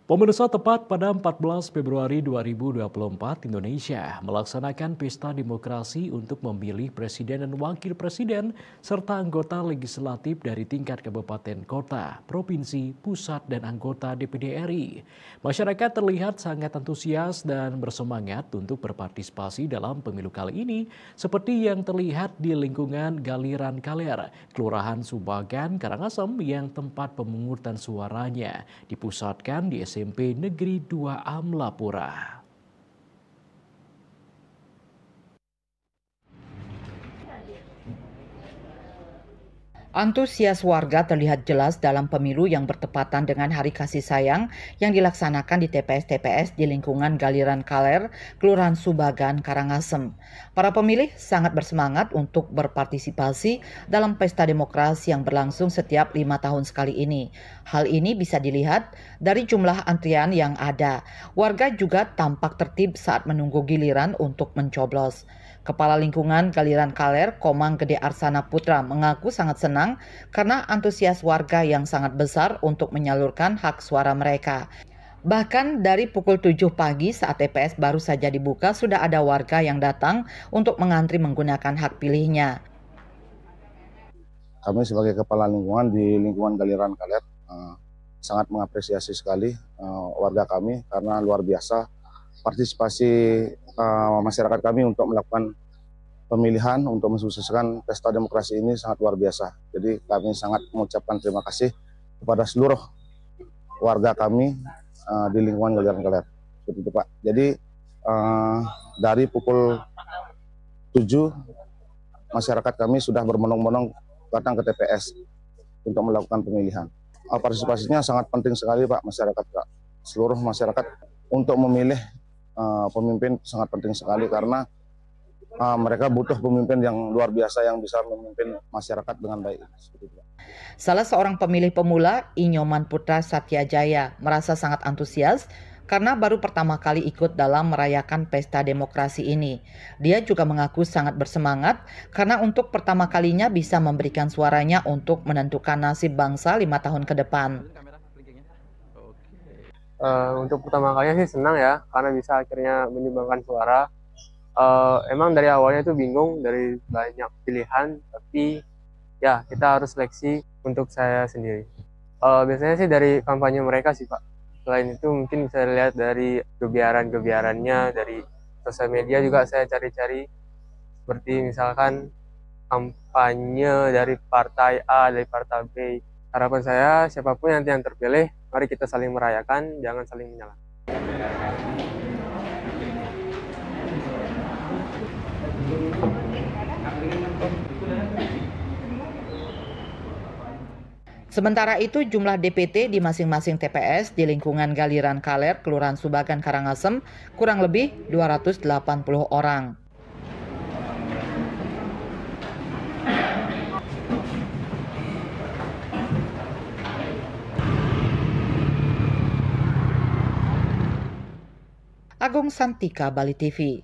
Pemirsa, tepat pada 14 Februari 2024, Indonesia melaksanakan pesta demokrasi untuk memilih presiden dan wakil presiden serta anggota legislatif dari tingkat kabupaten kota, provinsi, pusat, dan anggota DPD RI. Masyarakat terlihat sangat antusias dan bersemangat untuk berpartisipasi dalam pemilu kali ini, seperti yang terlihat di lingkungan Galiran Kaler, Kelurahan Subagan, Karangasem yang tempat pemungutan suaranya dipusatkan di SMP Negeri 2 Amlapura. Antusias warga terlihat jelas dalam pemilu yang bertepatan dengan Hari Kasih Sayang yang dilaksanakan di TPS-TPS di lingkungan Galiran Kaler, Kelurahan Subagan, Karangasem. Para pemilih sangat bersemangat untuk berpartisipasi dalam pesta demokrasi yang berlangsung setiap 5 tahun sekali ini. Hal ini bisa dilihat dari jumlah antrian yang ada. Warga juga tampak tertib saat menunggu giliran untuk mencoblos. Kepala Lingkungan Galiran Kaler, Komang Gede Arsana Putra, mengaku sangat senang karena antusias warga yang sangat besar untuk menyalurkan hak suara mereka. Bahkan dari pukul 7 pagi saat TPS baru saja dibuka, sudah ada warga yang datang untuk mengantri menggunakan hak pilihnya. Kami sebagai kepala lingkungan di lingkungan Galiran Kaler sangat mengapresiasi sekali warga kami karena luar biasa partisipasi masyarakat kami untuk melakukan pemilihan untuk mensukseskan pesta demokrasi ini sangat luar biasa. Jadi kami sangat mengucapkan terima kasih kepada seluruh warga kami di lingkungan Galiran Kaler. Seperti itu, Pak. Jadi dari pukul 7 masyarakat kami sudah berbondong-bondong datang ke TPS untuk melakukan pemilihan. Partisipasinya sangat penting sekali, Pak, masyarakat, Pak. Seluruh masyarakat untuk memilih pemimpin sangat penting sekali karena mereka butuh pemimpin yang luar biasa yang bisa memimpin masyarakat dengan baik. Salah seorang pemilih pemula, Inyoman Putra Satyajaya, merasa sangat antusias karena baru pertama kali ikut dalam merayakan pesta demokrasi ini. Dia juga mengaku sangat bersemangat karena untuk pertama kalinya bisa memberikan suaranya untuk menentukan nasib bangsa 5 tahun ke depan. Untuk pertama kalinya sih senang ya, karena bisa akhirnya menyumbangkan suara. Emang dari awalnya itu bingung dari banyak pilihan, tapi ya kita harus seleksi untuk saya sendiri. Biasanya sih dari kampanye mereka sih, Pak. Selain itu mungkin bisa dilihat dari gebiaran-gebiarannya, dari sosial media juga saya cari-cari, seperti misalkan kampanye dari partai A, dari partai B. Harapan saya siapapun nanti yang terpilih, mari kita saling merayakan, jangan saling menyalahkan. Sementara itu jumlah DPT di masing-masing TPS di lingkungan Galiran Kaler, Kelurahan Subagan, Karangasem kurang lebih 280 orang. Agung Santika, Bali TV.